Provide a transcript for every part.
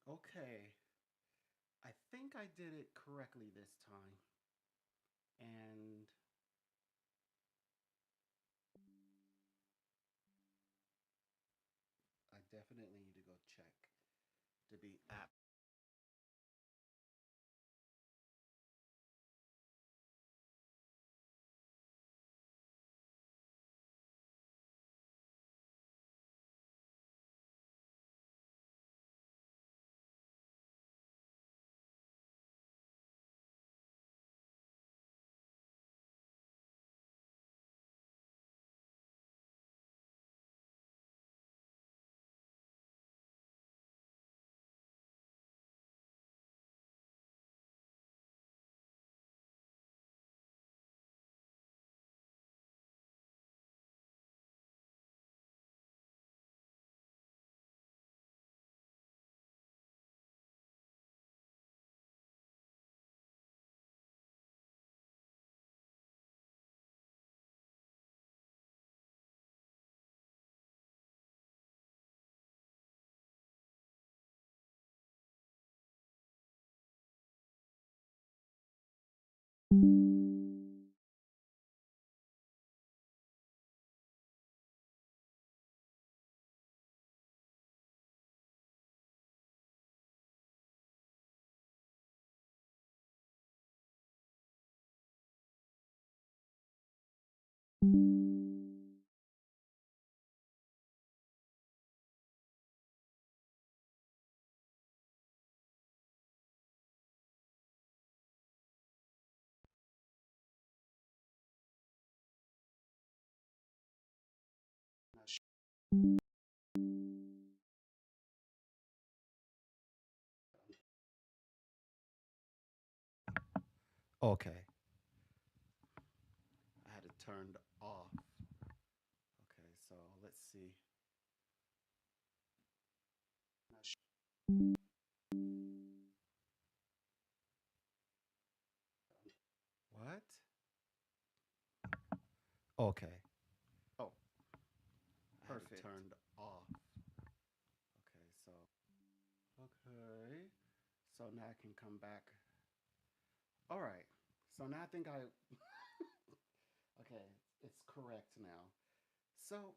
Okay, I think I did it correctly this time. And I definitely need to go check to be app. Okay, I had it turned off. Okay, so let's see. What? Okay. Oh, I had it Perfect. turned off. Okay, so okay. So now I can come back. All right. So now I think I okay, it's correct now. So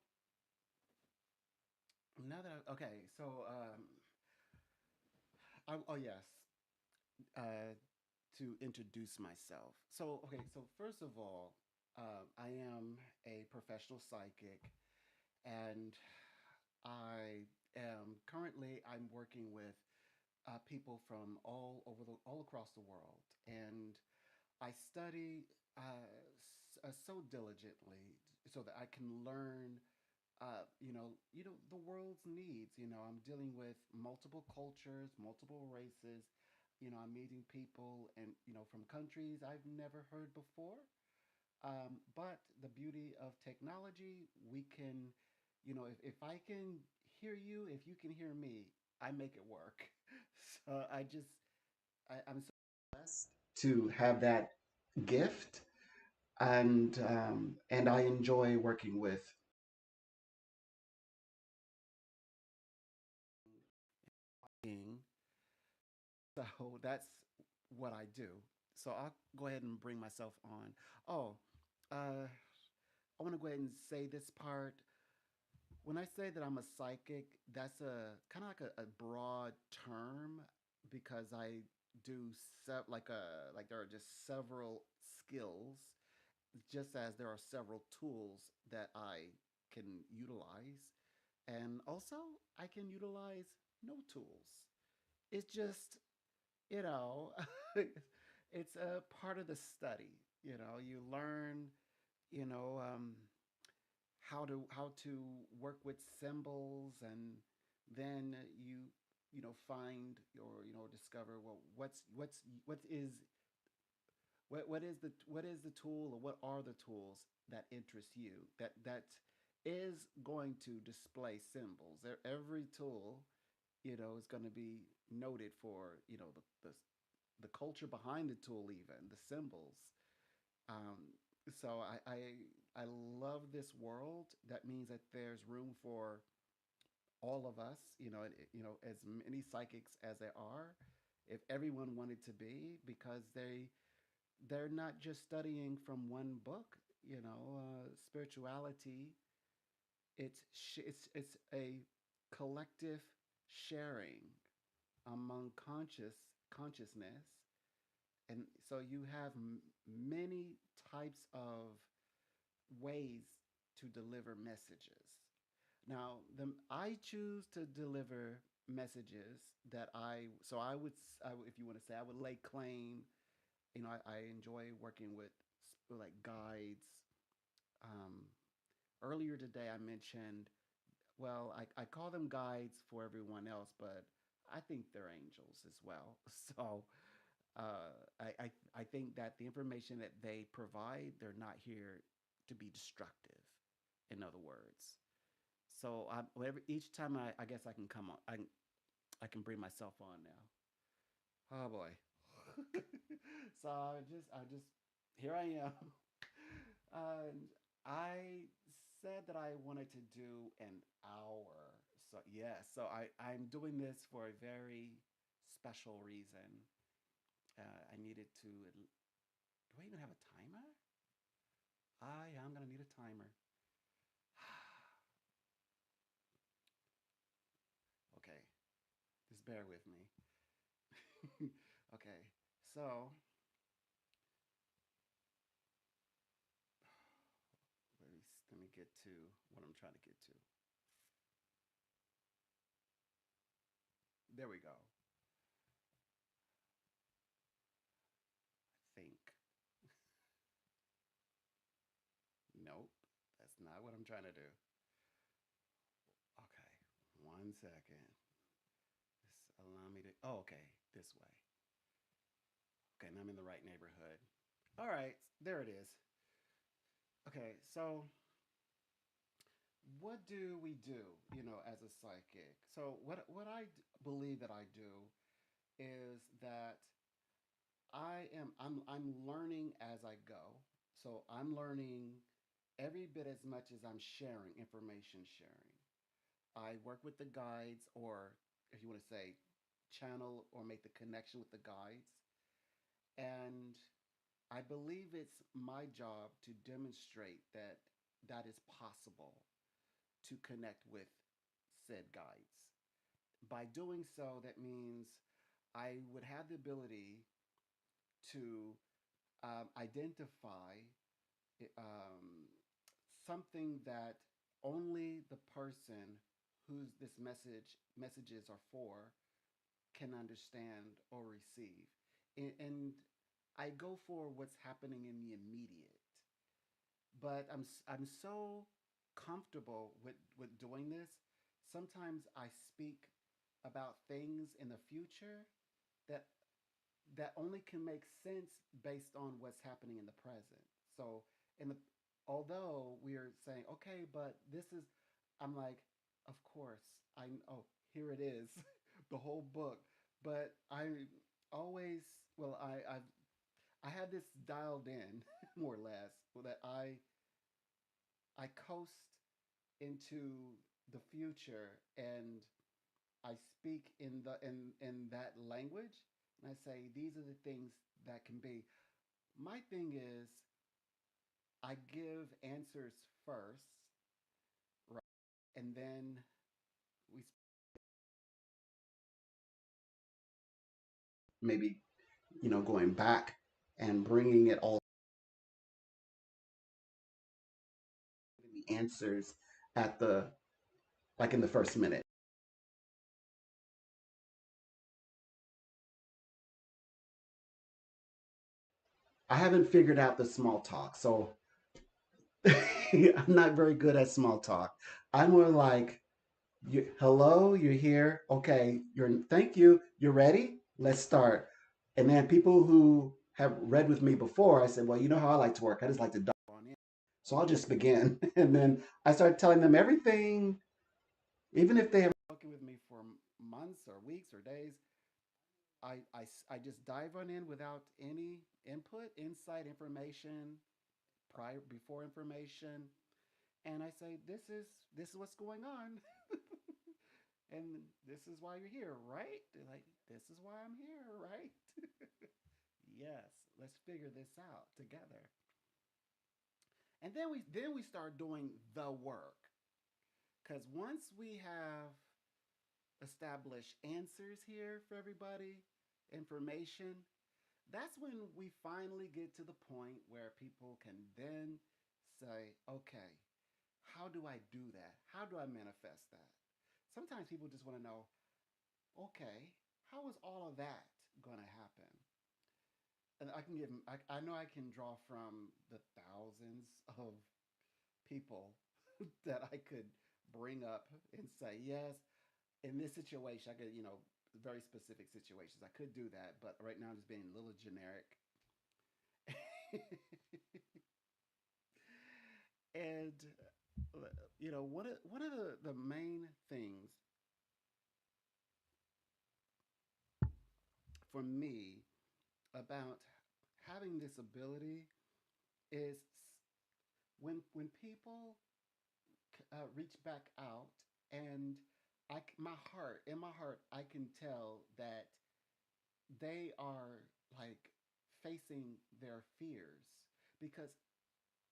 now that okay, so oh yes, uh, to introduce myself. So okay, so first of all, I am a professional psychic, and I am currently I'm working with people from all across the world, and I study so diligently so that I can learn the world's needs. I'm dealing with multiple cultures, multiple races. I'm meeting people and from countries I've never heard before. But the beauty of technology, we can, if I can hear you, if you can hear me, I make it work. So I'm so blessed to have that gift, and I enjoy working with. So that's what I do. So I'll go ahead and bring myself on. Oh, I want to go ahead and say this part. When I say that I'm a psychic, that's a kind of like a broad term because I do like there are just several skills, just as there are several tools that I can utilize, and also I can utilize no tools. It's just you know, it's a part of the study. You learn, you know, how to work with symbols, and then find or discover what is the tool, or what are the tools that interest you that is going to display symbols. Every tool is going to be noted for the culture behind the tool, even the symbols. So I love this world. That means that there's room for all of us, as many psychics as there are, if everyone wanted to be, because they're not just studying from one book. Spirituality, it's a collective sharing among consciousness, and so you have many types of ways to deliver messages. Now, I choose to deliver messages that I would, if you want to say, I would lay claim. I enjoy working with like guides. Um, Earlier today, I mentioned, well, I call them guides for everyone else, but I think they're angels as well. So I think that the information that they provide, they're not here to be destructive. In other words, so whatever each time I guess I can come on, I can bring myself on now. Oh boy. So I just here I am. And I said that I wanted to do an hour. So yeah, so I'm doing this for a very special reason. I needed to. Do I even have a timer? Yeah, I'm gonna need a timer. Okay, just bear with me. Okay, so let me get to what I'm trying to get to. There we go. I think. Nope, that's not what I'm trying to do. Okay, one second. Just allow me to. Oh, okay, this way. Okay, now I'm in the right neighborhood. All right, there it is. Okay, so what do we do, as a psychic? So what believe that I do is that I'm learning as I go. So I'm learning every bit as much as I'm sharing information sharing. I work with the guides, or if you want to say, channel or make the connection with the guides. And I believe it's my job to demonstrate that that is possible to connect with said guides. By doing so, that means I would have the ability to identify um, something that only the person whose this messages are for can understand or receive. And I go for what's happening in the immediate, but I'm so comfortable with doing this. Sometimes I speak about things in the future that that only can make sense based on what's happening in the present. So in the although we are saying, okay, but this is, I'm like, of course, oh, here it is, the whole book. But I always, well, I have this dialed in more or less, that I coast into the future, and I speak in that language, and I say these are the things that can be. My thing is I give answers first, right? And then we maybe, going back and bringing it all, the answers at the like in the first minute. I haven't figured out the small talk, so I'm not very good at small talk. I'm more like, hello, you're here. Okay, thank you. You're ready? Let's start. And then people who have read with me before, I said, well, you know how I like to work. I just like to dive on in. So I'll just begin. And then I start telling them everything, even if they have been working with me for months or weeks or days. I just dive on in without any input, insight, information, prior, before information. And I say, this is what's going on. and this is why you're here, right? They're like, this is why I'm here, right? Yes, let's figure this out together. And then we start doing the work. Because once we have established answers here for everybody, information, that's when we finally get to the point where people can then say, okay, how do I do that? How do I manifest that? Sometimes people just want to know, okay, how is all of that going to happen? And I can give, I know I can draw from the thousands of people that I could bring up and say, yes, in this situation, I could, very specific situations, I could do that. But right now, I'm just being a little generic. And, one of the main things for me about having this ability is when people reach back out, and my heart, in my heart, I can tell that they are like facing their fears, because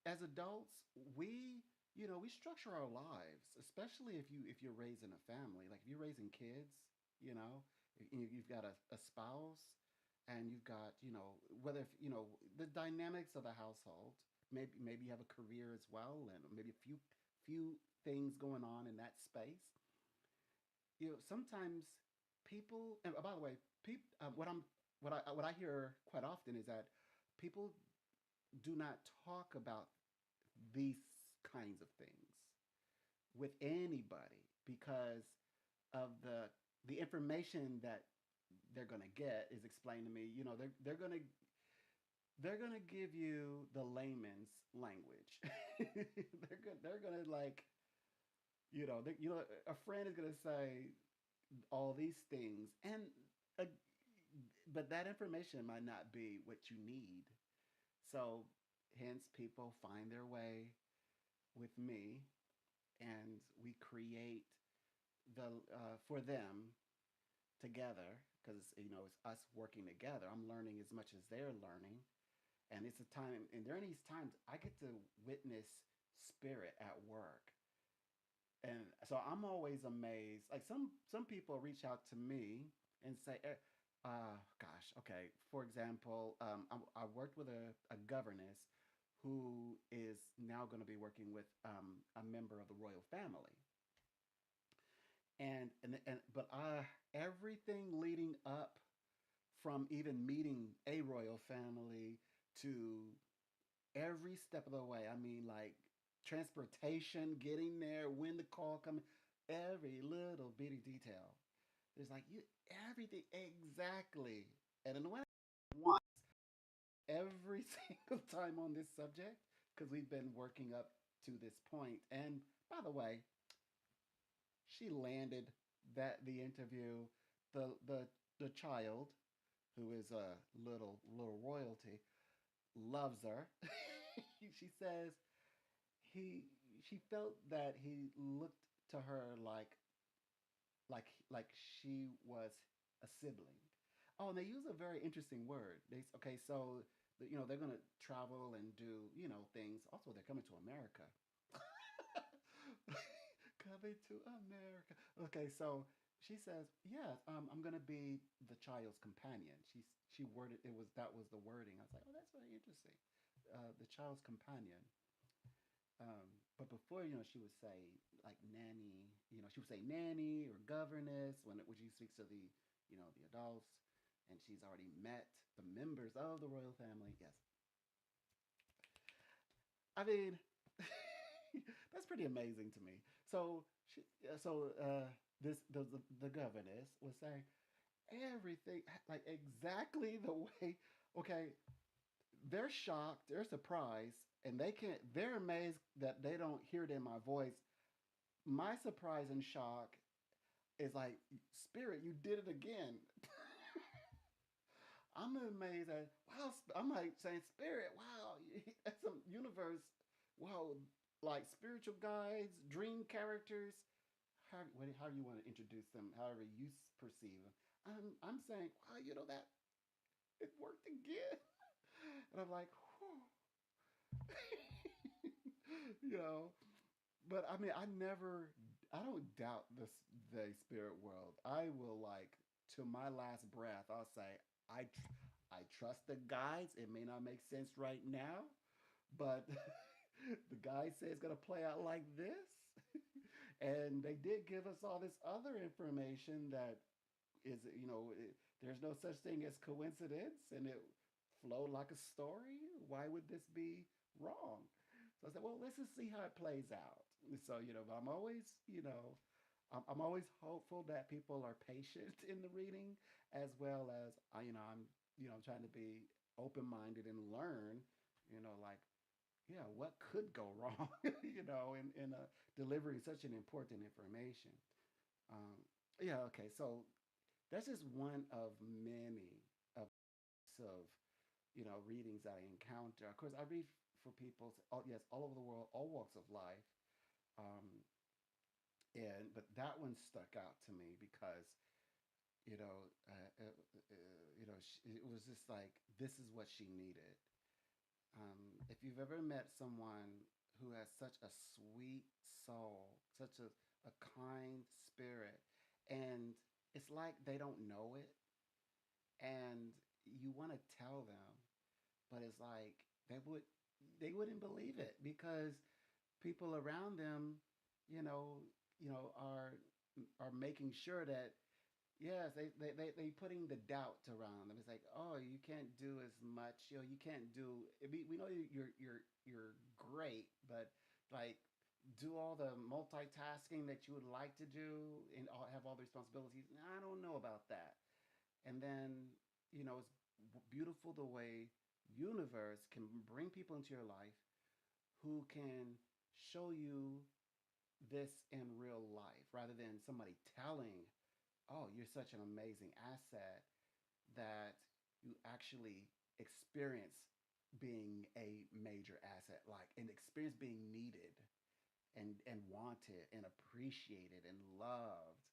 as adults, we we structure our lives, especially if you're raising a family, like if you're raising kids, you know you've got a spouse, and you've got whether if, the dynamics of the household. Maybe you have a career as well, and maybe a few things going on in that space. Sometimes people, and by the way, what I hear quite often is that people do not talk about these kinds of things with anybody, because of the information that they're going to get is explained to me. They're going to give you the layman's language. They're going to, like, a friend is going to say all these things, and uh, but that information might not be what you need. So hence people find their way with me, and we create the for them together, because it's us working together. I'm learning as much as they're learning, and it's a time. And during these times, I get to witness spirit at work, and so I'm always amazed. Like some people reach out to me and say, gosh, okay. For example, I worked with a governess who is now going to be working with a member of the royal family, and but everything leading up from even meeting a royal family to every step of the way. I mean, like transportation, getting there, when the call coming, every little bitty detail. There's like you everything exactly. And in when once every single time on this subject, because we've been working up to this point. And by the way, she landed the interview. The child, who is a little royalty, loves her. She says he she felt that he looked to her like she was a sibling. Oh, and they use a very interesting word. Okay, so they're gonna travel and do things. Also, they're coming to America. Coming to America. Okay, so she says, "Yes, I'm gonna be the child's companion." She worded it was that was the wording. I was like, "Oh, that's very interesting." The child's companion. But before, she would say like nanny. She would say nanny or governess when she speaks to the adults, and she's already met the members of the royal family. Yes, I mean, that's pretty amazing to me. So this the governess was saying everything like exactly the way. Okay, they're shocked, they're surprised, and they're amazed that they don't hear it in my voice. My surprise and shock is like, Spirit, you did it again. I'm amazed at, wow. I'm like saying, Spirit, wow, that's some universe. Wow, like spiritual guides, dream characters. how you want to introduce them, however you perceive them. I'm saying, wow, you know that it worked again, and I'm like, you know. But I mean, I don't doubt the spirit world. I will like to my last breath. I'll say, I trust the guides. It may not make sense right now, but the guide says it's gonna play out like this. And they did give us all this other information that is, there's no such thing as coincidence, and it flowed like a story. Why would this be wrong? So I said, well, let's just see how it plays out. So, but I'm always hopeful that people are patient in the reading, as well as I'm trying to be open minded and learn, like, yeah, what could go wrong, in delivering such an important information. Um, yeah, okay, so that's just one of many of readings that I encounter. Of course, I read for people, yes, all over the world, all walks of life. Um, and but that one stuck out to me because you know, it was just like this is what she needed. If you've ever met someone who has such a sweet soul, such a kind spirit, and it's like they don't know it, and you want to tell them, but it's like they wouldn't believe it because people around them, you know, are making sure that yes, they putting the doubt around them. It's like, oh, you can't do as much. You can't do. We know you're great, but like do all the multitasking that you would like to do and have all the responsibilities. I don't know about that. And then it's beautiful the way universe can bring people into your life who can show you this in real life rather than somebody telling, oh, you're such an amazing asset, that you actually experience being a major asset, like an experience being needed and wanted and appreciated and loved,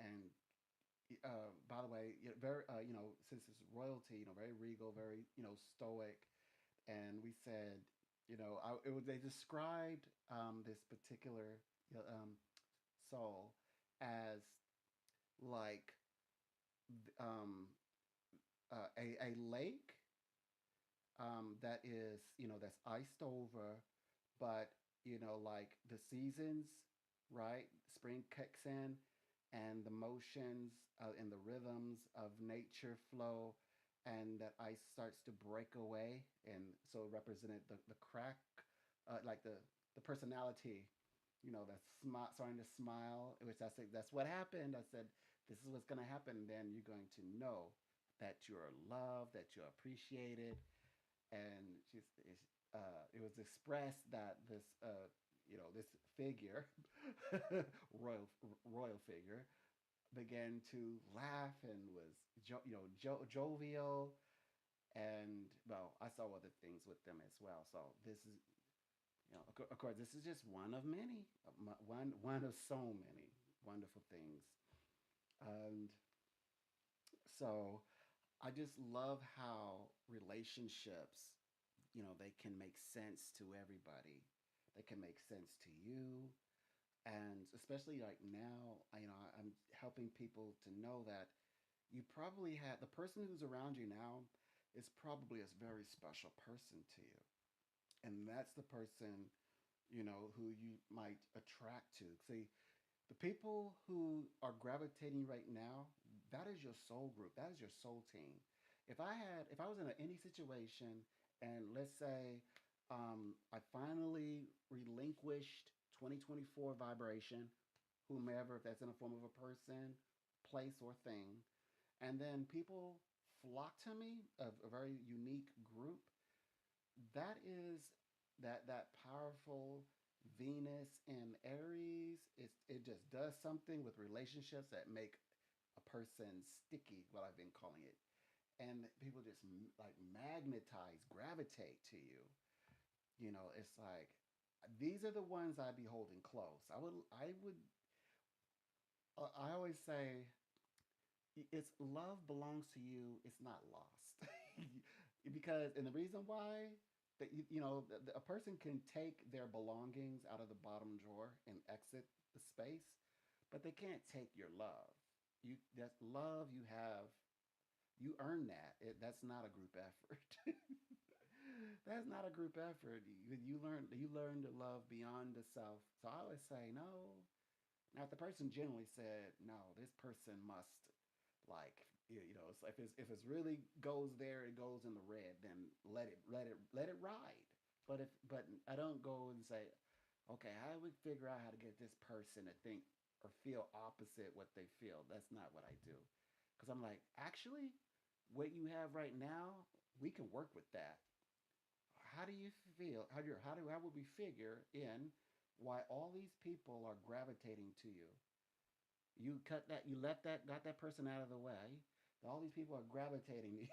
and by the way, very since it's royalty, very regal, very stoic, and we said, they described this particular soul as like um, a lake that is that's iced over, but like the seasons, right? Spring kicks in, and the motions and the rhythms of nature flow, and that ice starts to break away, and so it represented the crack, like the personality, that's starting to smile, which I said that's what happened. I said this is what's going to happen. Then you're going to know that you're loved, that you're appreciated, and it was expressed that this figure, royal figure, began to laugh and was jovial, and well, I saw other things with them as well. So this is of course this is just one of many, one of so many wonderful things, and so I just love how relationships, they can make sense to everybody. They can make sense to you. And especially like now, I'm helping people to know that you probably had the person who's around you now is probably a very special person to you. And that's the person, who you might attract to. See, the people who are gravitating right now, that is your soul group. That is your soul team. If I was in any situation, and let's say I finally relinquished 2024 vibration, whomever, if that's in the form of a person, place, or thing, and then people flock to me, a very unique group, that is that powerful Venus and Aries. It just does something with relationships that make a person sticky, what I've been calling it, and people just like magnetize, gravitate to you. It's like these are the ones I'd be holding close. I always say it's love belongs to you. It's not lost. Because, and the reason why, that a person can take their belongings out of the bottom drawer and exit the space, but they can't take your love. That's love you have. You earn that. That's not a group effort. That's not a group effort. You learn to love beyond the self. So I always say no. Now, if the person generally said no, this person must, like, if it's really goes there, it goes in the red. Then let it ride. But I don't go and say, okay, how do we figure out how to get this person to think or feel opposite what they feel? That's not what I do. Because I'm like, actually, what you have right now, we can work with that. How do you feel? How would we figure in why all these people are gravitating to you? You cut that, you let that, got that person out of the way. All these people are gravitating to you.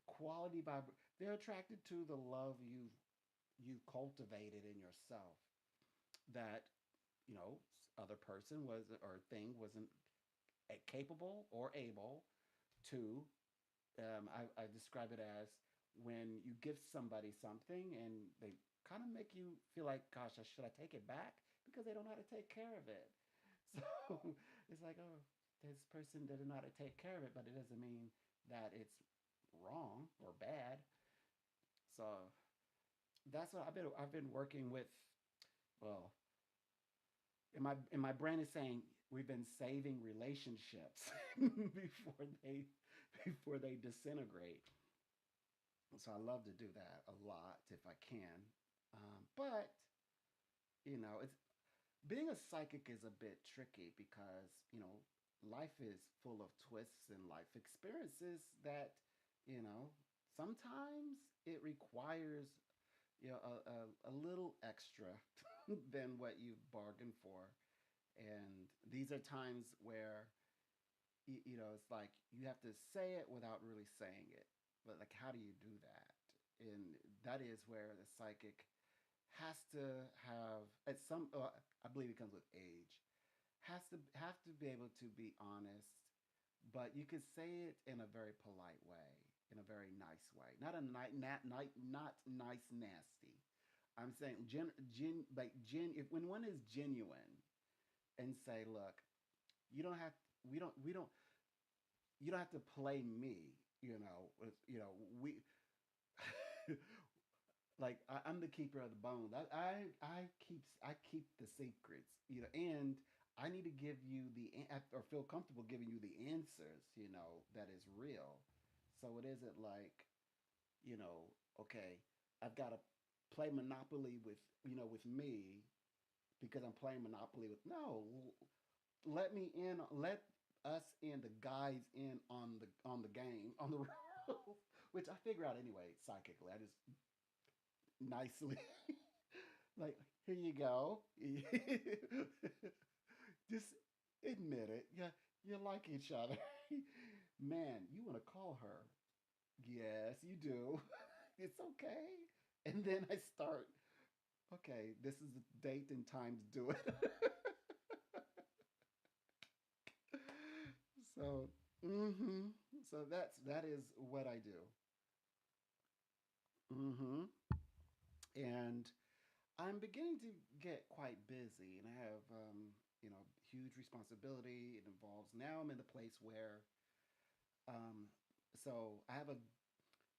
Quality by they're attracted to the love you've cultivated in yourself. That you know other person was or thing wasn't capable or able to. I describe it as when you give somebody something and they kind of make you feel like, gosh, should I take it back? Because they don't know how to take care of it. So it's like, oh, this person doesn't know how to take care of it, but it doesn't mean that it's wrong or bad. So that's what I've been working with. Well, in my brain is saying we've been saving relationships before they before they disintegrate. So I love to do that a lot if I can. But it's being a psychic is a bit tricky because life is full of twists and life experiences that you know sometimes it requires a little extra than what you've bargained for. And these are times where it's like you have to say it without really saying it. But like, how do you do that? And that is where the psychic has to have at some. I believe it comes with age. Have to be able to be honest, but you could say it in a very polite way, in a very nice way, not a not nice nasty. I'm saying if when one is genuine and say, look, you don't have we don't you don't have to play me. We like I'm the keeper of the bones. I keep the secrets. And I need to give you or feel comfortable giving you the answers. That is real. So it isn't like you know okay, I've got to play Monopoly with me because I'm playing Monopoly with no. Let me in. Let us in, the guys in on the game on the rules, which I figure out anyway psychically. I just nicely like, here you go. Just admit it. Yeah, you like each other. Man, you want to call her? Yes, you do. It's okay. And then I start. Okay, this is the date and time to do it. So, mm-hmm. So that is what I do. Mm-hmm. And I'm beginning to get quite busy, and I have huge responsibility. It involves now I'm in the place where so I have a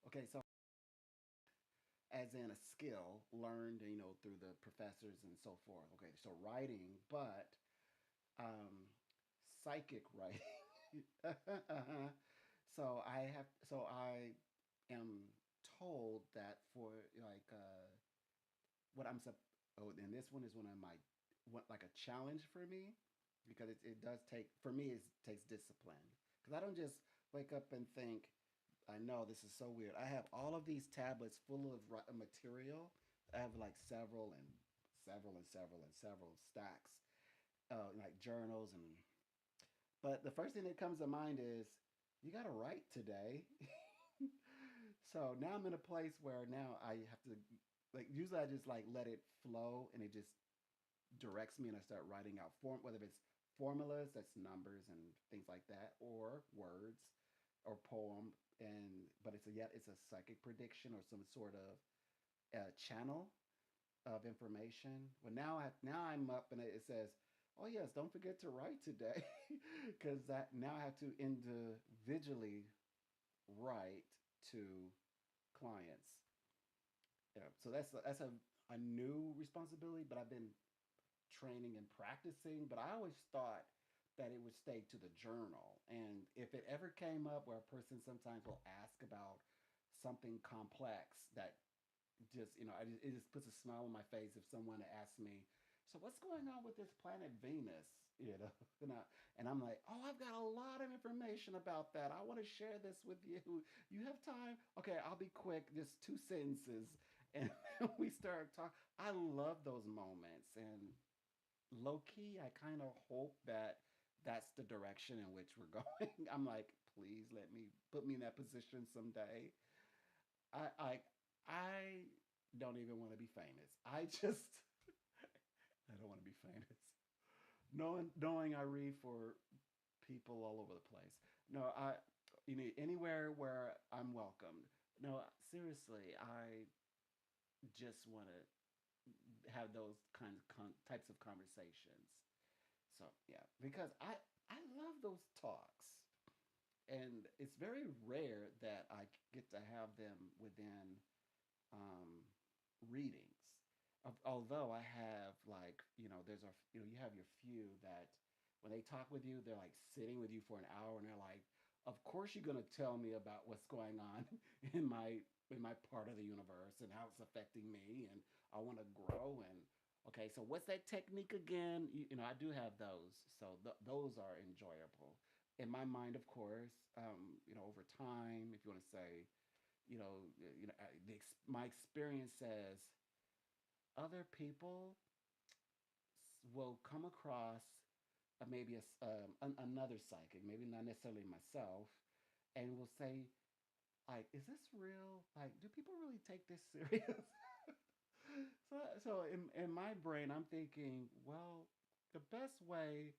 okay so as in a skill learned through the professors and so forth. Okay, so writing, but um, psychic writing. So I am told that for like what I'm sup- oh, and this one is one of my like a challenge for me because it does take for me it takes discipline because I don't just wake up and think I know this is so weird. I have all of these tablets full of material. I have like several and several and several and several stacks, like journals and. But the first thing that comes to mind is you got to write today. So now I'm in a place where now I have to. like usually I just like let it flow and it just directs me and I start writing out whether it's formulas, that's numbers and things like that, or words or poem. And but it's a psychic prediction or some sort of channel of information. Well, now I'm up and it says, "Oh yes, don't forget to write today," because that now I have to individually write to clients. Yeah, so that's a new responsibility, but I've been training and practicing. But I always thought that it would stay to the journal, and if it ever came up where a person sometimes will ask about something complex that just it just puts a smile on my face if someone asks me, so what's going on with this planet Venus, you know. And I'm like, oh, I've got a lot of information about that, I want to share this with you. You have time? Okay, I'll be quick, just two sentences. And we start talking. I love those moments, and low key I kind of hope that that's the direction in which we're going. I'm like, please let me put me in that position someday. I don't even want to be famous. I don't want to be famous. Knowing I read for people all over the place. No, anywhere where I'm welcomed. No, seriously, I just want to have those kinds of types of conversations. So yeah, because I love those talks, and it's very rare that I get to have them within um, readings. Although I have like there's a you have your few that when they talk with you, they're like sitting with you for an hour, and they're like, "Of course you're gonna tell me about what's going on in my part of the universe and how it's affecting me, and I want to grow." And okay, so what's that technique again? I do have those, so those are enjoyable in my mind, of course. Over time, if you want to say my experience says other people will come across maybe another psychic, maybe not necessarily myself, and will say, like, "Is this real? Like, do people really take this serious?" So in my brain, I'm thinking, well, the best way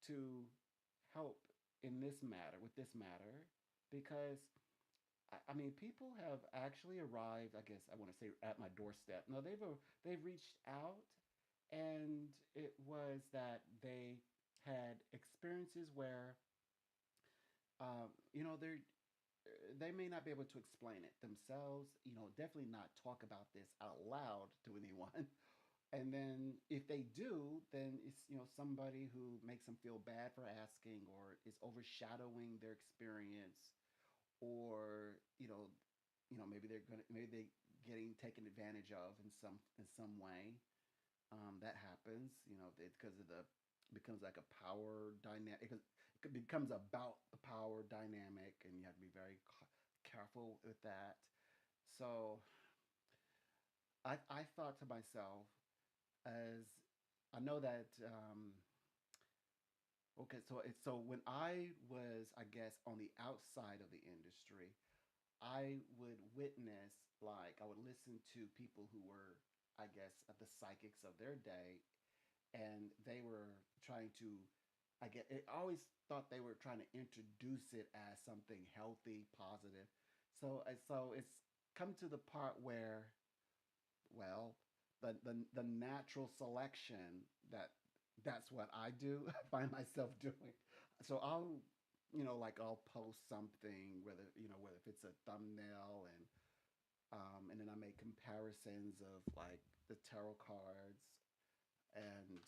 to help in this matter with this matter, because I mean, people have actually arrived. I guess I want to say at my doorstep. No, they've reached out, and it was that they had experiences where, they may not be able to explain it themselves. Definitely not talk about this out loud to anyone. And then if they do, then it's somebody who makes them feel bad for asking, or is overshadowing their experience, or maybe they getting taken advantage of in some way. That happens, because of the becomes like a power dynamic. It becomes about the power dynamic, and you have to be very careful with that. So I thought to myself, as I know that okay, so when I was, I guess, on the outside of the industry, I would witness, like, I would listen to people who were, I guess, the psychics of their day, and they were trying to, I always thought they were trying to introduce it as something healthy, positive. So it's come to the part where, well, the natural selection that's what I do. I find myself doing. So I'll post something, whether if it's a thumbnail, and then I make comparisons of like the tarot cards, and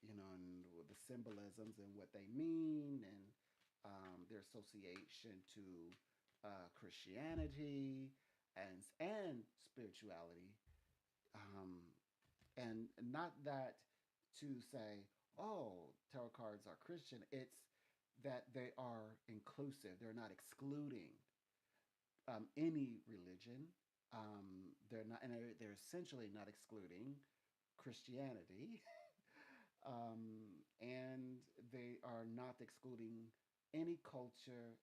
and the symbolisms and what they mean, and their association to Christianity and spirituality, um, and not that to say, oh, tarot cards are Christian. It's that they are inclusive. They're not excluding any religion. They're not, and they're essentially not excluding Christianity, and they are not excluding any culture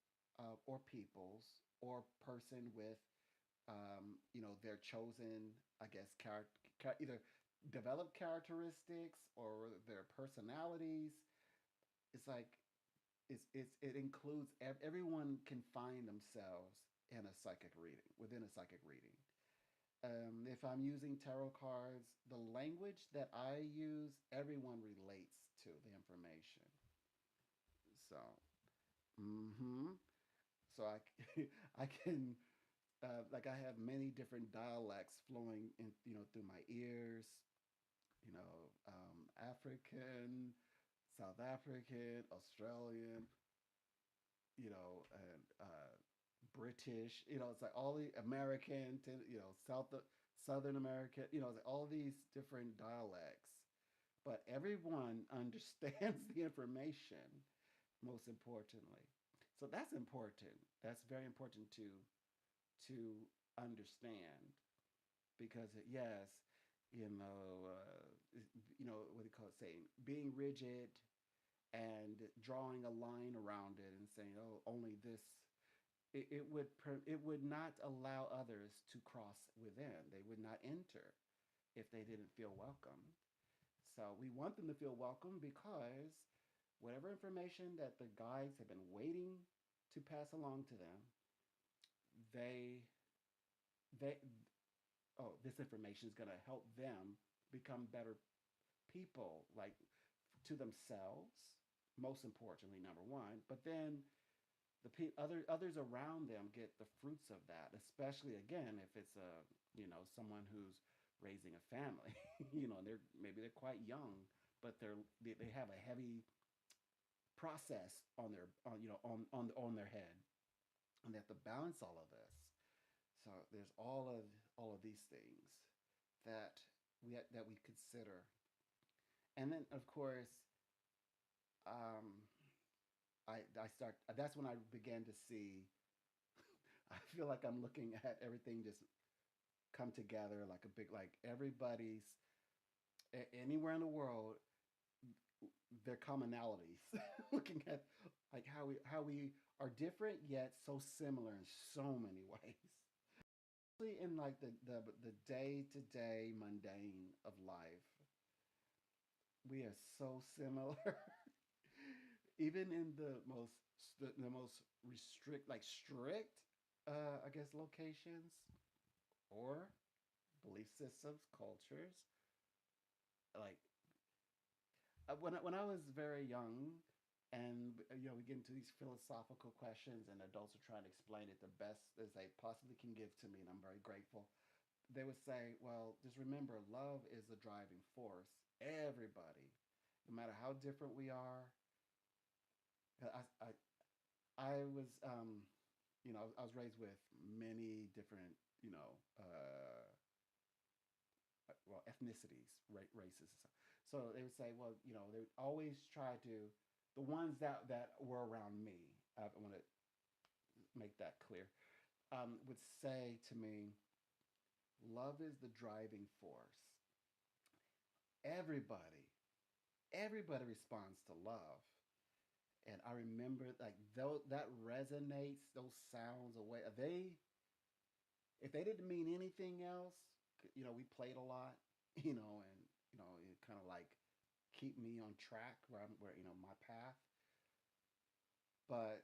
or peoples or person with their chosen, I guess, either developed characteristics or their personalities. It's like it includes everyone can find themselves in a psychic reading within a psychic reading. If I'm using tarot cards, the language that I use, everyone relates to the information. So, mm-hmm. So I can like I have many different dialects flowing in, through my ears. African, South African, Australian, and British. It's like all the American, Southern American. It's like all these different dialects, but everyone understands the information. Most importantly, so that's important. That's very important to understand because yes, you know, what do you call it? Saying being rigid and drawing a line around it and saying, oh, only this. It would not allow others to cross within. They would not enter if they didn't feel welcome. So we want them to feel welcome because whatever information that the guides have been waiting to pass along to them, they they oh, this information is going to help them become better people, like to themselves, most importantly, number one. But then others around them get the fruits of that, especially again if it's someone who's raising a family. They're quite young, but they have a heavy process on their on their head, and they have to balance all of this. So there's all of these things that we consider. And then of course, um, I start. That's when I began to see. I feel like I'm looking at everything just come together like a big, like everybody's anywhere in the world, their commonalities. Looking at like how we are different yet so similar in so many ways. Especially in like the day to day mundane of life, we are so similar. Even in the most strict, I guess, locations or belief systems, cultures. Like when I was very young, and we get into these philosophical questions, and adults are trying to explain it the best as they possibly can give to me, and I'm very grateful. They would say, "Well, just remember, love is the driving force. Everybody, no matter how different we are." I I, I was I was raised with many different ethnicities, races. So they would say, well, they would always try to the ones that were around me. I want to make that clear. Would say to me, love is the driving force. Everybody, everybody responds to love. And I remember like though that resonates, those sounds away. If they didn't mean anything else, we played a lot, and it kind of like keep me on track where my path. But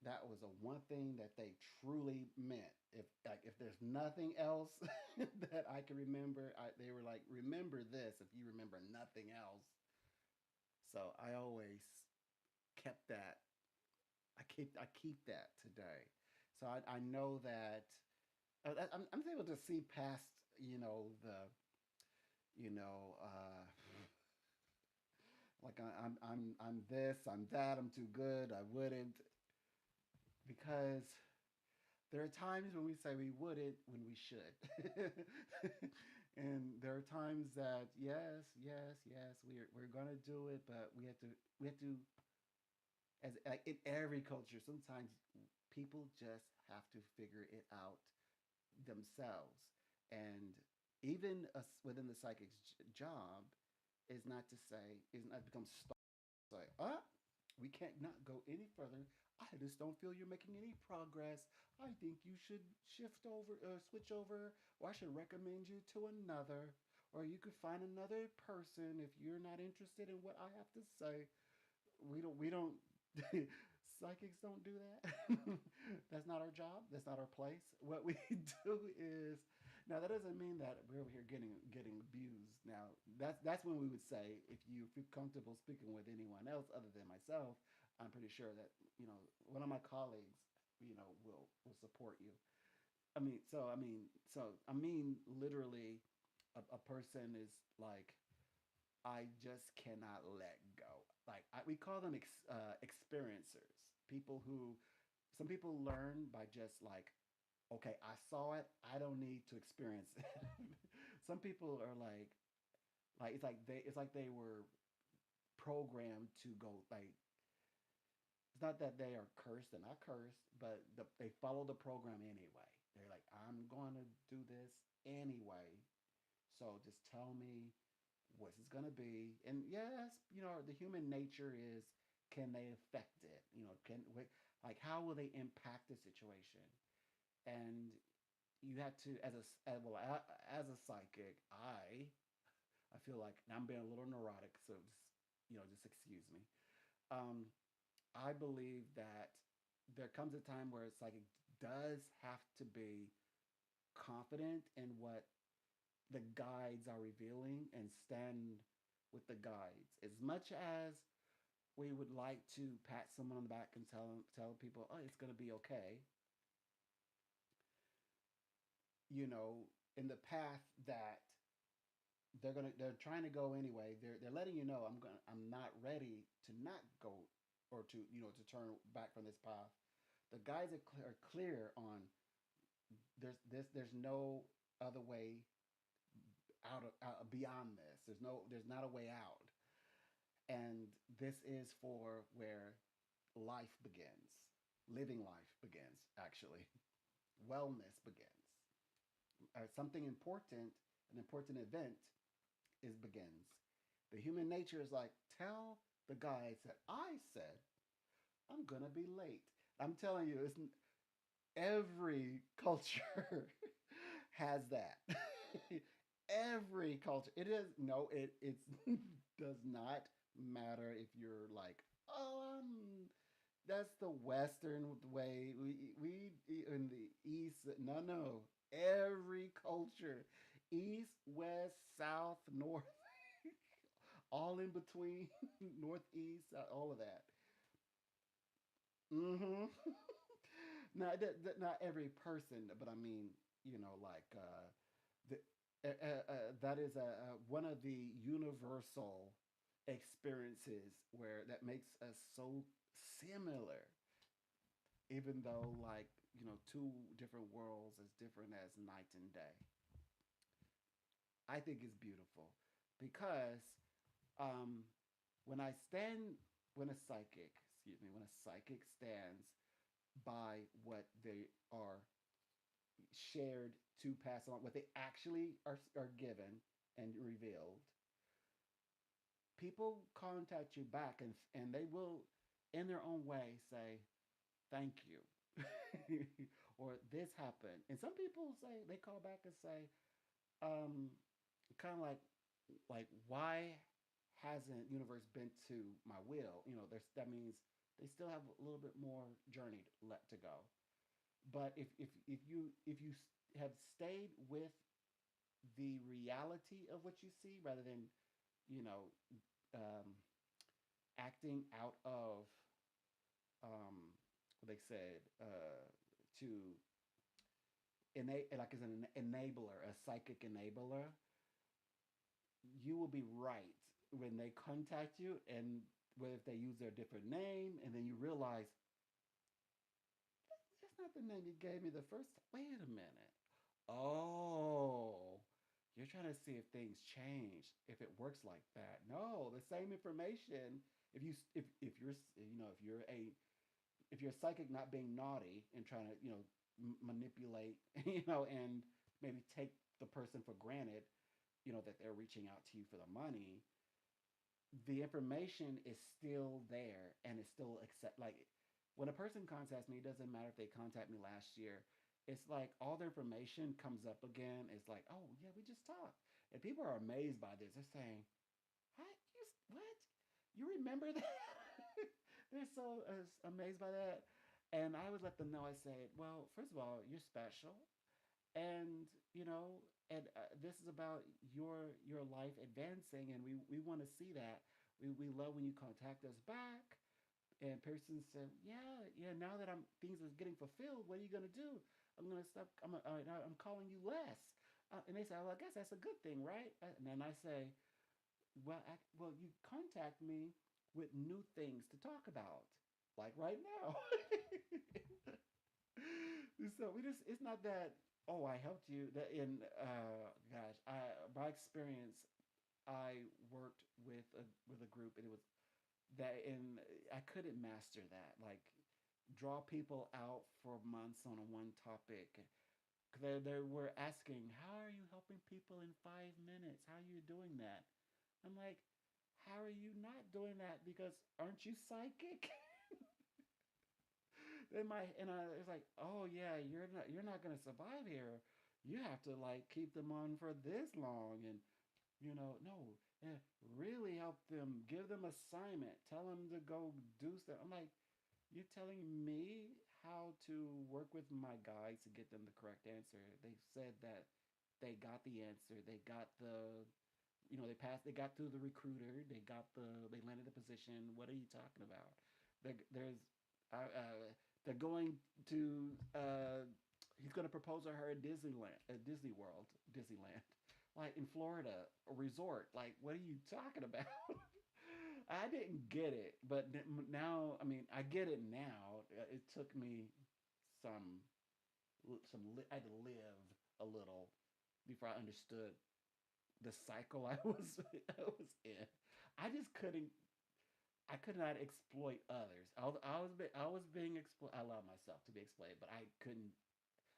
that was a one thing that they truly meant. If there's nothing else that I can remember, they were like, remember this if you remember nothing else. So I always kept that. I keep that today. So I know that I'm able to see past the you know like I'm this, I'm that, I'm too good, I wouldn't, because there are times when we say we wouldn't when we should. And there are times that yes, yes, yes, we're gonna do it, but we have to as like in every culture, sometimes people just have to figure it out themselves. And even within the psychic's job is not to say, is not become stuck. Like, We can't not go any further. I just don't feel you're making any progress. I think you should shift over, switch over, or I should recommend you to another, or you could find another person if you're not interested in what I have to say. We don't psychics don't do that. That's not our job. That's not our place. What we do is now that doesn't mean that we're over here getting abused. Now that's when we would say if you feel comfortable speaking with anyone else other than myself, I'm pretty sure that one of my colleagues will support you. I mean literally, a person is like I just cannot let go. Like we call them experiencers. People who some people learn by just like, okay, I saw it. I don't need to experience it. Some people are like it's like they were programmed to go like. It's not that they are cursed and not cursed, but they follow the program anyway. They're like, I'm going to do this anyway. So just tell me what's this gonna be? And yes, the human nature is, can they affect it? Like how will they impact the situation? And you have to as a psychic, I feel like I'm being a little neurotic, so just excuse me. Um, I believe that there comes a time where it's like it does have to be confident in what the guides are revealing and stand with the guides. As much as we would like to pat someone on the back and tell people, oh, it's going to be okay, you know, in the path that they're trying to go anyway. They're letting you know I'm not ready to not go or to turn back from this path. The guides are clear on there's no other way out beyond this. There's not a way out. And this is for where life begins. Living life begins, actually. Wellness begins. Something important, an important event begins. The human nature is like, tell the guys that I said I'm gonna be late. I'm telling you, it's every culture has that. Every culture. It is no. It does not matter if you're like, oh, that's the Western way. We in the East. No, no. Every culture, East, West, South, North, all in between, Northeast, all of that. Mm-hmm. Not not every person, but I mean, like the, that is one of the universal experiences where that makes us so similar, even though like two different worlds as different as night and day. I think it's beautiful because um, when I stand, when a psychic, excuse me, when a psychic stands by what they are shared to pass along, what they actually are given and revealed, people contact you back and they will, in their own way, say, thank you. Or this happened. And some people say, they call back and say, um, kind of like why hasn't universe been to my will? That means they still have a little bit more journey left to go. But if you have stayed with the reality of what you see rather than you know um, acting out of what they said to like as an enabler, a psychic enabler, you will be right when they contact you, and whether if they use their different name, and then you realize that's not the name you gave me the first time. Wait a minute. Oh, you're trying to see if things change, if it works like that. No, the same information. If you're a psychic not being naughty and trying to manipulate and maybe take the person for granted, that they're reaching out to you for the money. the information is still there and it's still accept like when a person contacts me, it doesn't matter if they contact me last year. It's like all the information comes up again. It's like, oh yeah, we just talked, and people are amazed by this. They're saying, "Hi, what? You remember that?" They're so amazed by that, and I would let them know. I said, "Well, first of all, you're special, and and this is about your life advancing, and we want to see that. We love when you contact us back." And person said, yeah, now that I'm things are getting fulfilled, what are you gonna do? I'm gonna stop. I'm calling you less. And they say, well, I guess that's a good thing, right? And then I say, well, you contact me with new things to talk about, like right now. So we just it's not that, oh, I helped you. That in gosh, by experience, I worked with a group, and it was that, and I couldn't master that. Like, draw people out for months on a one topic. They were asking, how are you helping people in 5 minutes? How are you doing that? I'm like, how are you not doing that? Because aren't you psychic? And I was like, oh yeah, you're not gonna survive here. You have to like keep them on for this long, and no, really help them, give them assignment, tell them to go do stuff. I'm like, you're telling me how to work with my guys to get them the correct answer. They said that they got the answer. They got they passed. They got through the recruiter. They landed the position. What are you talking about? There's, they're going to. He's going to propose to her at Disneyland, at Disney World, Disneyland, like in Florida, a resort. Like, what are you talking about? I didn't get it, but now, I mean, I get it now. It took me some I had to live a little before I understood the cycle I was I was in. I just couldn't. I could not exploit others. I was being exploited. I allowed myself to be exploited, but I couldn't.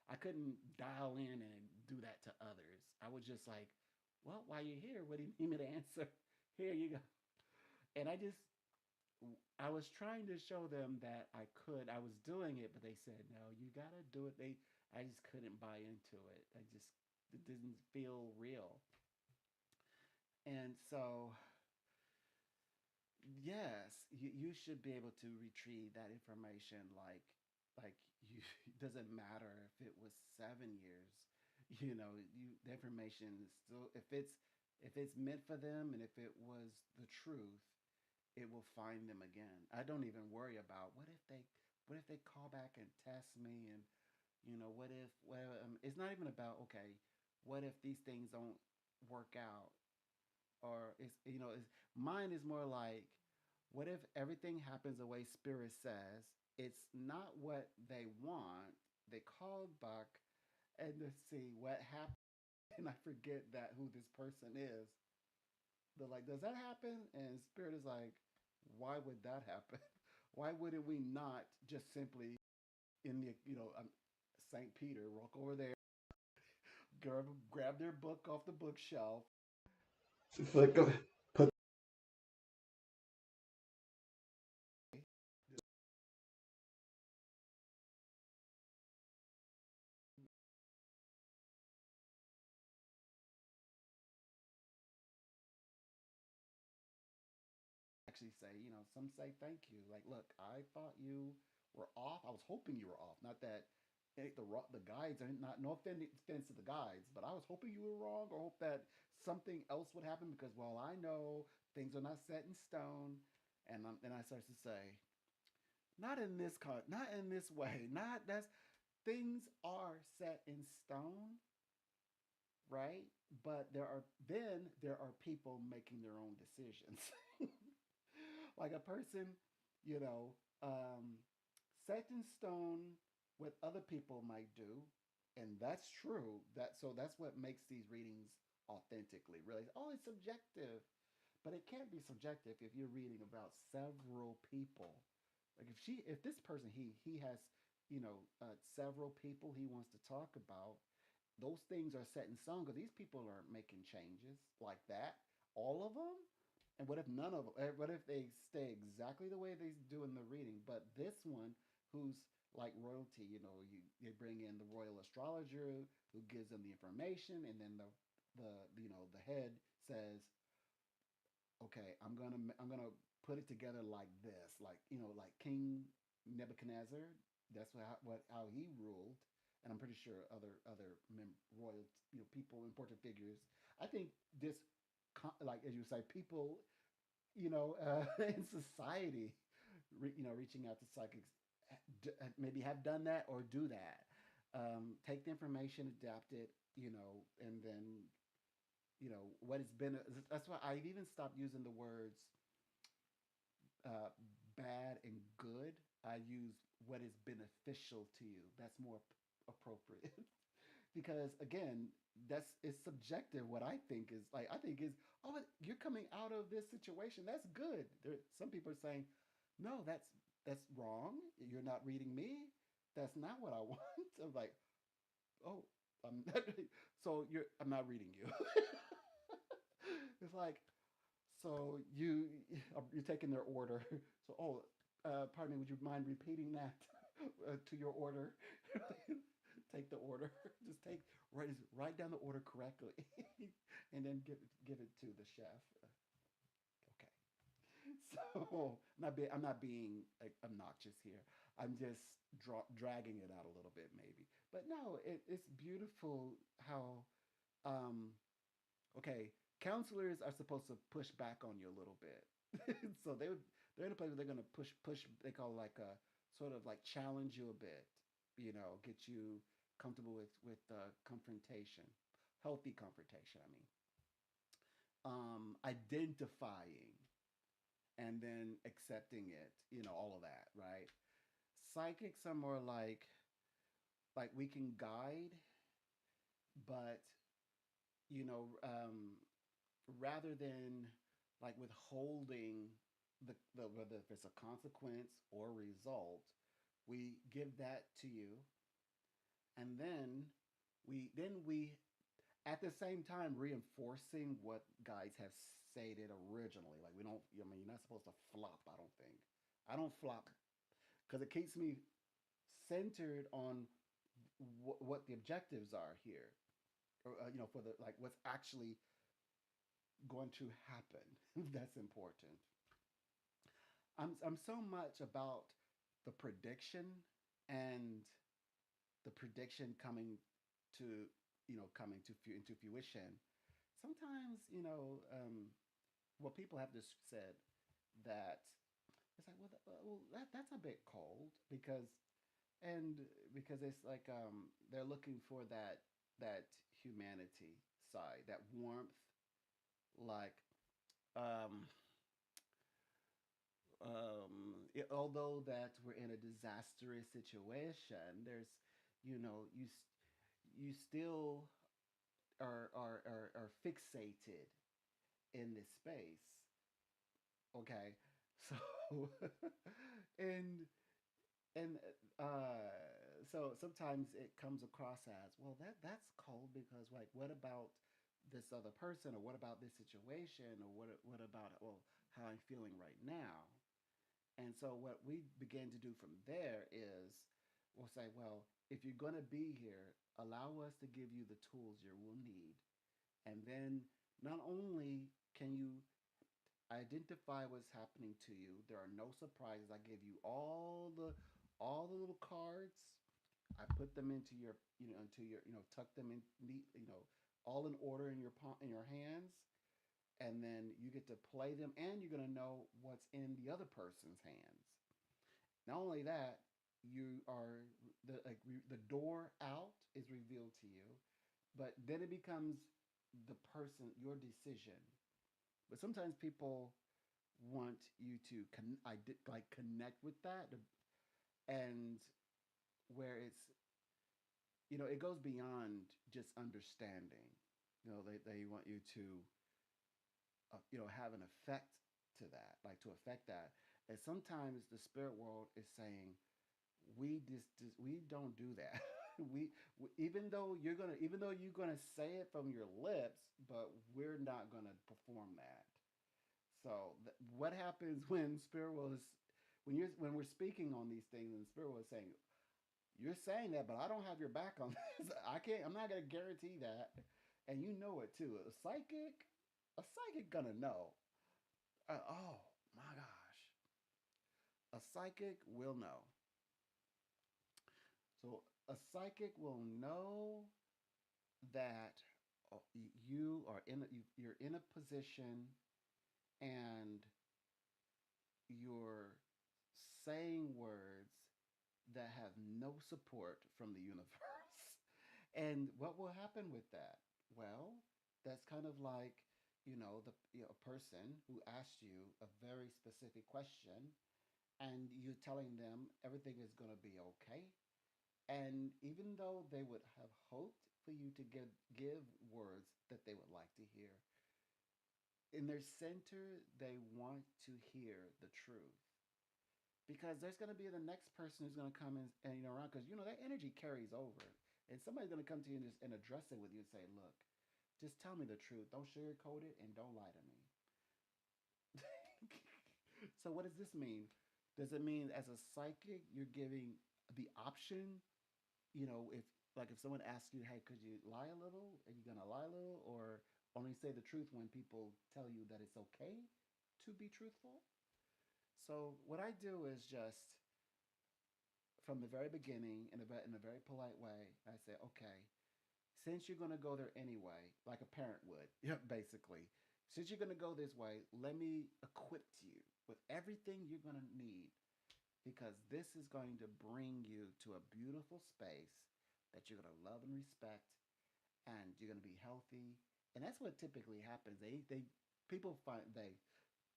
I couldn't dial in and do that to others. I was just like, well, while you're here, what do you need me to answer? Here you go. And I was trying to show them that I could. I was doing it, but they said, no, you got to do it. I just couldn't buy into it. It didn't feel real. And so, yes, you should be able to retrieve that information. Like you, it doesn't matter if it was 7 years. The information is still, if it's meant for them, and if it was the truth, it will find them again. I don't even worry about what if they call back and test me, and what if, it's not even about, okay, what if these things don't work out, or mine is more like, what if everything happens the way spirit says, it's not what they want, they called back and to see what happened, and I forget that who this person is. They're like, does that happen? And spirit is like, why would that happen? Why wouldn't we not just simply, in the St. Peter, walk over there, grab their book off the bookshelf, flick put actually say, some say thank you. Like, look, I thought you were off. I was hoping you were off. Not that the guides are not, no offense to the guides, but I was hoping you were wrong, or hope that something else would happen, because, well, I know things are not set in stone. And then I start to say, not in not in this way. Not that's things are set in stone, right? But there are people making their own decisions. Like a person, you know, set in stone what other people might do, and that's true. That's what makes these readings authentically really. Oh, it's subjective, but it can't be subjective if you're reading about several people. Like if this person he has several people he wants to talk about, those things are set in stone because these people aren't making changes like that. All of them. And what if none of what if they stay exactly the way they do in the reading, but this one who's like royalty, they bring in the royal astrologer who gives them the information, and then the head says, okay, I'm gonna put it together like this, like like King Nebuchadnezzar. That's how he ruled, and I'm pretty sure other royal people, important figures. I think this, like as you say, people in society, reaching out to psychics, maybe have done that or do that. Take the information, adapt it, and then what it's been. That's why I've even stopped using the words uh, bad and good. I use what is beneficial to you. That's more appropriate. Because again, that's it's subjective. What I think is like, I think is, oh, you're coming out of this situation, that's good. Some people are saying, no, that's wrong, you're not reading me, that's not what I want. I'm like, oh, I'm not, so I'm not reading you. It's like, so you're taking their order. So, oh, pardon me, would you mind repeating that to your order? Take the order. Just write down the order correctly, and then give it to the chef. Okay. So I'm not being like, obnoxious here. I'm just dragging it out a little bit, maybe. But no, it's beautiful how um, okay, counselors are supposed to push back on you a little bit. So they're in a place where they're going to push. They call it like a sort of like challenge you a bit. Get you comfortable with confrontation, healthy confrontation. I mean, identifying and then accepting it. All of that, right? Psychics are more like we can guide, but rather than like withholding whether if it's a consequence or result, we give that to you, and then we at the same time reinforcing what guys have stated originally. Like we don't, I mean, you're not supposed to flop. I don't flop because it keeps me centered on what the objectives are here, or for the like what's actually going to happen. That's important. I'm so much about the prediction, and the prediction to coming to into fruition. Sometimes well, people have just said that it's like, well, that's a bit cold, and because it's like they're looking for that humanity side, that warmth, like um although that we're in a disastrous situation, there's you still are fixated in this space. Okay, so and and so sometimes it comes across as, well, that's cold, because like, what about this other person, or what about this situation, or what about, well, how I'm feeling right now. And so what we begin to do from there is we'll say, well, if you're going to be here, allow us to give you the tools you will need. And then not only can you identify what's happening to you, there are no surprises. I give you all the little cards. I put them into your tuck them in neat, all in order in your hands, and then you get to play them, and you're going to know what's in the other person's hands. Not only that, you are the door out is revealed to you, but then it becomes the person, your decision. But sometimes people want you to like connect with that, and where it goes beyond just understanding. They want you to have an effect to that, like to affect that. And sometimes the spirit world is saying, we don't do that. Even though you're gonna say it from your lips, but we're not gonna perform that. So what happens when spirit world is when we're speaking on these things and spirit world is saying you're saying that, but I don't have your back on this. I can't. I'm not going to guarantee that, and you know it too. A psychic gonna know. Oh my gosh, a psychic will know. So a psychic will know that you are you're in a position and you're saying words that have no support from the universe. And what will happen with that? Well, that's kind of like, a person who asked you a very specific question and you telling them everything is going to be okay. And even though they would have hoped for you to give words that they would like to hear, in their center, they want to hear the truth. Because there's going to be the next person who's going to come and around because that energy carries over, and somebody's going to come to you and address it with you and say, "Look, just tell me the truth. Don't sugarcoat it and don't lie to me." So what does this mean? Does it mean as a psychic you're giving the option? If like if someone asks you, "Hey, could you lie a little?" Are you going to lie a little, or only say the truth when people tell you that it's okay to be truthful? So what I do is just from the very beginning in a very polite way, I say, okay, since you're going to go there anyway, like a parent would, basically, since you're going to go this way, let me equip you with everything you're going to need because this is going to bring you to a beautiful space that you're going to love and respect and you're going to be healthy. And that's what typically happens. People find they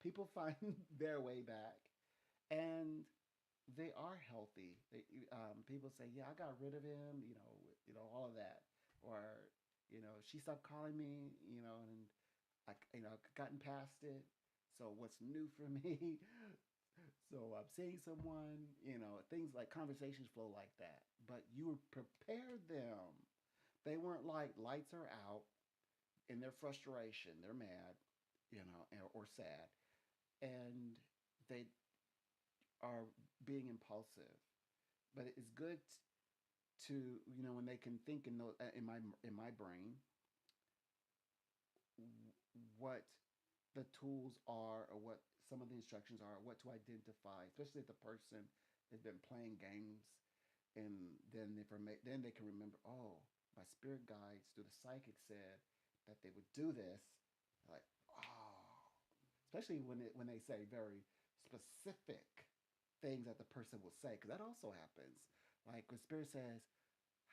people find their way back and they are healthy. People say, "Yeah, I got rid of him," all of that, or she stopped calling me, and I gotten past it. So what's new for me? So I'm seeing someone, things like conversations flow like that. But you prepared them. They weren't like lights are out in their frustration. They're mad, or sad, and they are being impulsive. But it's good to when they can think in my brain what the tools are or what some of the instructions are, what to identify, especially if the person has been playing games, and then they can remember, oh, my spirit guides through the psychic said that they would do this, like, oh, especially when they say very specific things that the person will say, because that also happens. Like when spirit says,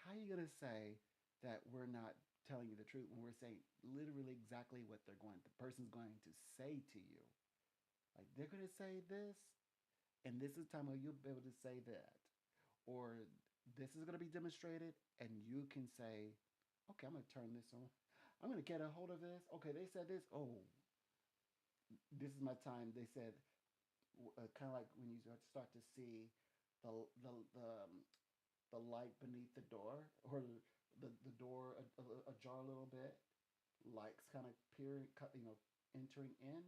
how are you going to say that we're not telling you the truth when we're saying literally exactly what the person's going to say to you? Like they're going to say this, and this is the time where you'll be able to say that. Or this is going to be demonstrated, and you can say, okay, I'm going to turn this on. I'm going to get a hold of this. Okay, they said this. Oh, this is my time. They said, kind of like when you start to see the the the, um, the light beneath the door, or the door ajar a little bit, lights kind of entering in,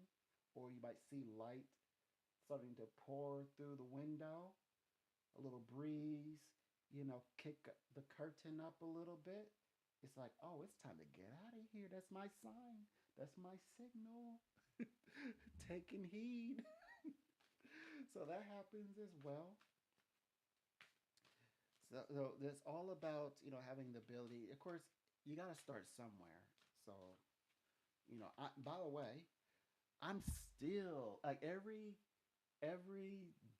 or you might see light starting to pour through the window, a little breeze, kick the curtain up a little bit. It's like, oh, it's time to get out of here. That's my sign. That's my signal. Taking heed. So that happens as well. So it's all about having the ability. Of course, you got to start somewhere. So by the way, I'm still like every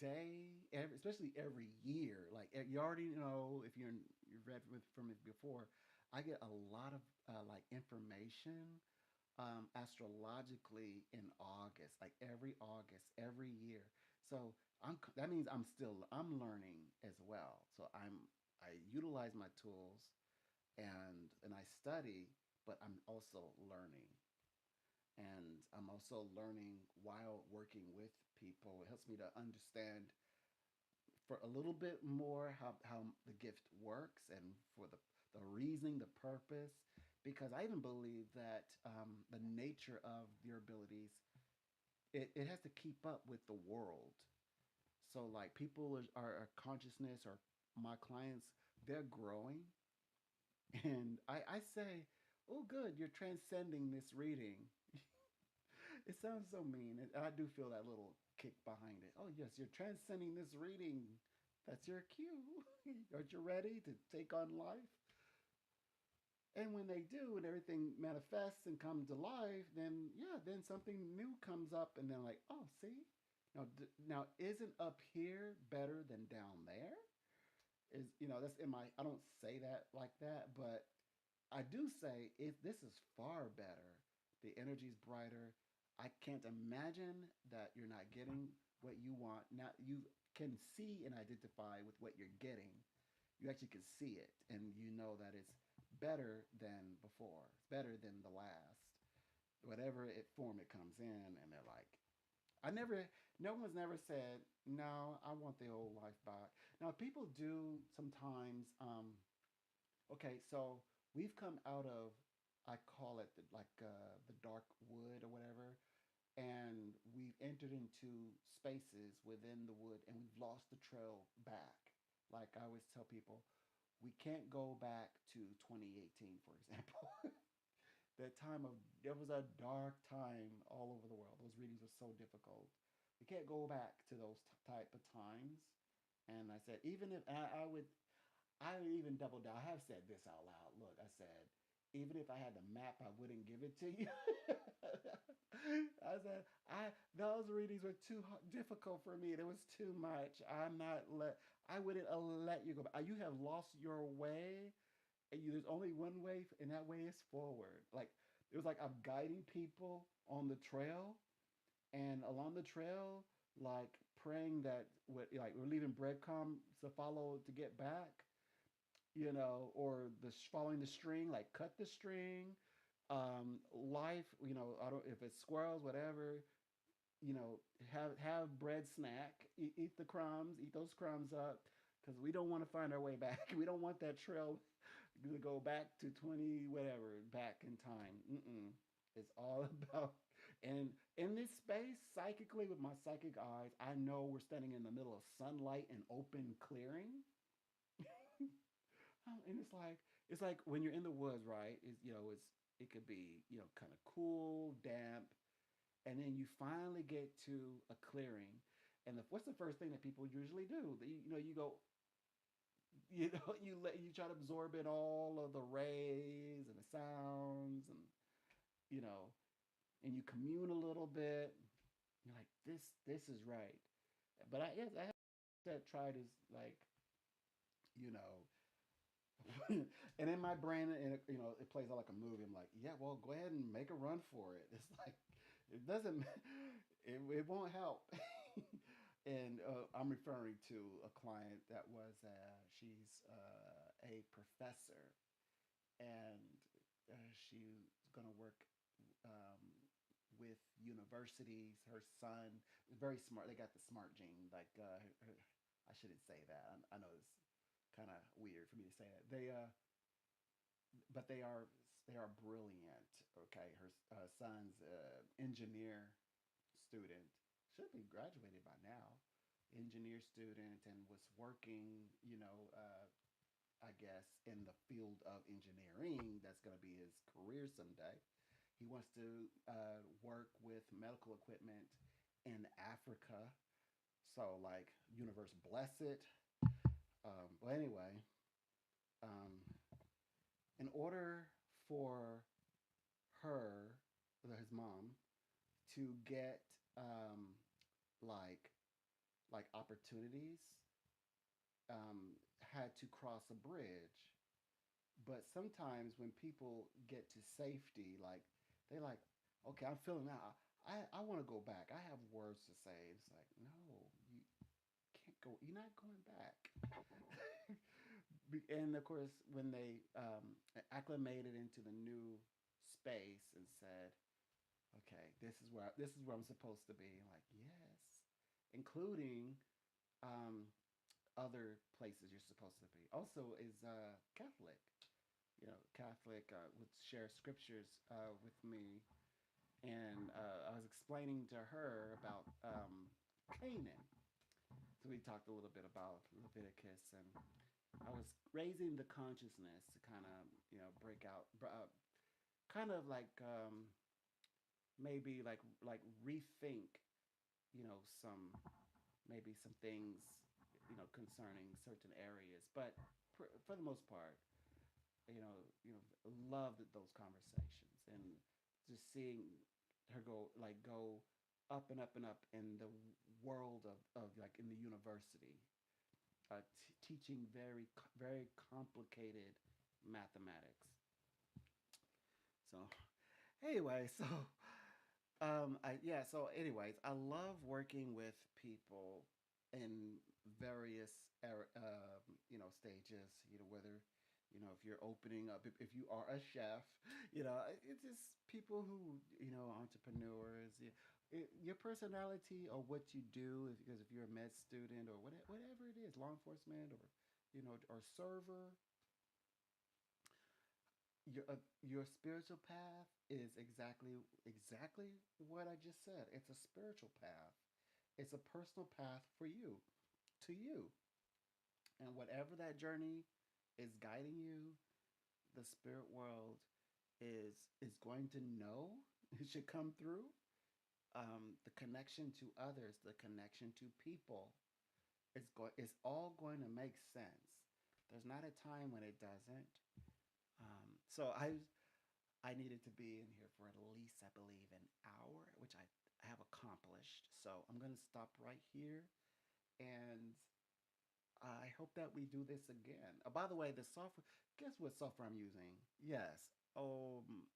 day, especially every year. Like you already know if you've read from it before. I get a lot of like information astrologically in August, like every August, every year. So that means I'm learning as well. So I utilize my tools and I study, but I'm also learning. And I'm also learning while working with people. It helps me to understand for a little bit more how the gift works and for the reasoning, the purpose. Because I even believe that the nature of your abilities it has to keep up with the world. So like people are consciousness or my clients, they're growing, and I say, oh, good, you're transcending this reading. It sounds so mean, and I do feel that little kick behind it. Oh yes, you're transcending this reading. That's your cue. Aren't you ready to take on life? And when they do, and everything manifests and comes to life, then yeah, then something new comes up, and then like, oh, see, now isn't up here better than down there? Is that's in my. I don't say that like that, but I do say this is far better. The energy's brighter. I can't imagine that you're not getting what you want. Now you can see and identify with what you're getting. You actually can see it, and you know that it's better than before. It's better than the last, whatever form it comes in. And they're like, I never, no one's never said, no, I want the old life back. Now, people do sometimes, okay, so we've come out of, I call it the dark wood or whatever, and we've entered into spaces within the wood and we've lost the trail back. Like I always tell people, we can't go back to 2018, for example. That time of It was a dark time all over the world. Those readings were so difficult. We can't go back to those type of times. And I said, even if I would even double down. I have said this out loud. Look, I said, even if I had the map, I wouldn't give it to you. I said, I those readings were too difficult for me. There was too much. I wouldn't let you go back. You have lost your way, and there's only one way, and that way is forward. Like it was like I'm guiding people on the trail, and along the trail, like praying that like we're leaving breadcrumbs to follow to get back, or following the string, like cut the string. Life, I don't if it's squirrels, whatever, have bread snack, eat the crumbs, eat those crumbs up, because we don't want to find our way back. We don't want that trail to go back to 20 whatever back in time. Mm-mm. It's all about and in this space psychically with my psychic eyes, I know we're standing in the middle of sunlight and open clearing. And it's like when you're in the woods, right? It could be kind of cool, damp, and then you finally get to a clearing, and what's the first thing that people usually do? You go, you try to absorb in all of the rays and the sounds, and you know, and you commune a little bit. You're like, this is right, but I have that tried is like, you know, and in my brain, and it plays out like a movie. I'm like, yeah, well, go ahead and make a run for it. It's like it doesn't, it won't help. And I'm referring to a client that was she's a professor, and she's going to work um, with universities. Her son is very smart. They got the smart gene. Like I shouldn't say that. I know it's kind of weird for me to say that. But they are brilliant. Okay, her son's engineer student, should be graduated by now. Engineer student, and was working, I guess in the field of engineering. That's going to be his career someday. He wants to work with medical equipment in Africa. So like, universe bless it. Well, anyway, um, in order for her, his mom, to get like opportunities, had to cross a bridge. But sometimes when people get to safety, like they like, okay, I'm feeling that. I want to go back. I have words to say. It's like, no, you can't go. You're not going back. And of course, when they acclimated into the new space and said, okay, this is where I'm supposed to be. I'm like, yes, including um, other places you're supposed to be. Also, is Catholic. Catholic would share scriptures with me, and I was explaining to her about Canaan. So we talked a little bit about Leviticus, and I was raising the consciousness to kind of break out, kind of like maybe like rethink some maybe some things concerning certain areas, but for the most part, loved those conversations and just seeing her go up and up and up in the world of like in the university, teaching very complicated mathematics. So anyway, so so anyways, I love working with people in various stages, whether if you're opening up, if you are a chef, it's just people who entrepreneurs, your personality or what you do, because if you're a med student or whatever it is, law enforcement or or server, your spiritual path is exactly what I just said. It's a spiritual path. It's a personal path for you, to you. And whatever that journey is guiding you, the spirit world is going to know. It should come through. The connection to others, the connection to people, it's all going to make sense. There's not a time when it doesn't. So I needed to be in here for at least, I believe, an hour, which I have accomplished. So I'm going to stop right here. And I hope that we do this again. By the way, the software, guess what software I'm using? Yes.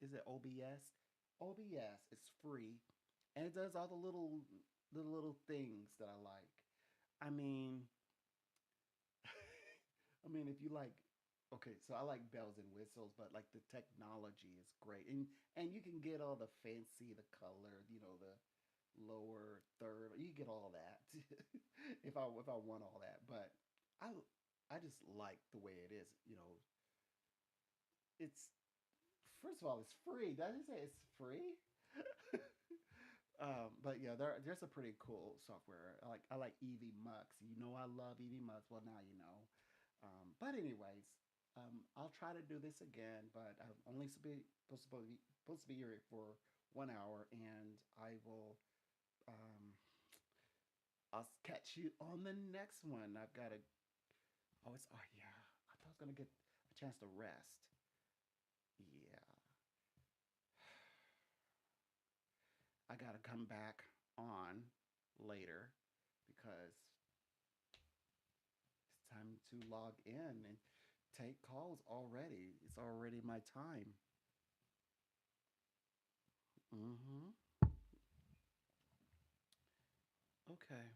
Is it OBS? OBS is free, and it does all the little things that I like. I mean, I mean, if you like, okay, so I like bells and whistles, but like the technology is great, and you can get all the fancy, the color, the lower third, you get all that if I want all that, but I I just like the way it is. It's first of all, it's free. Doesn't it say it's free? But yeah, there's a pretty cool software. I like EV Mux. I love EV Mux. Well, now you know. But anyways, I'll try to do this again. But I'm only supposed to be here for 1 hour, and um, I'll catch you on the next one. I've got to. Oh yeah. I thought I was gonna get a chance to rest. Yeah, I gotta come back on later because it's time to log in and take calls already. It's already my time. Mm-hmm. Okay.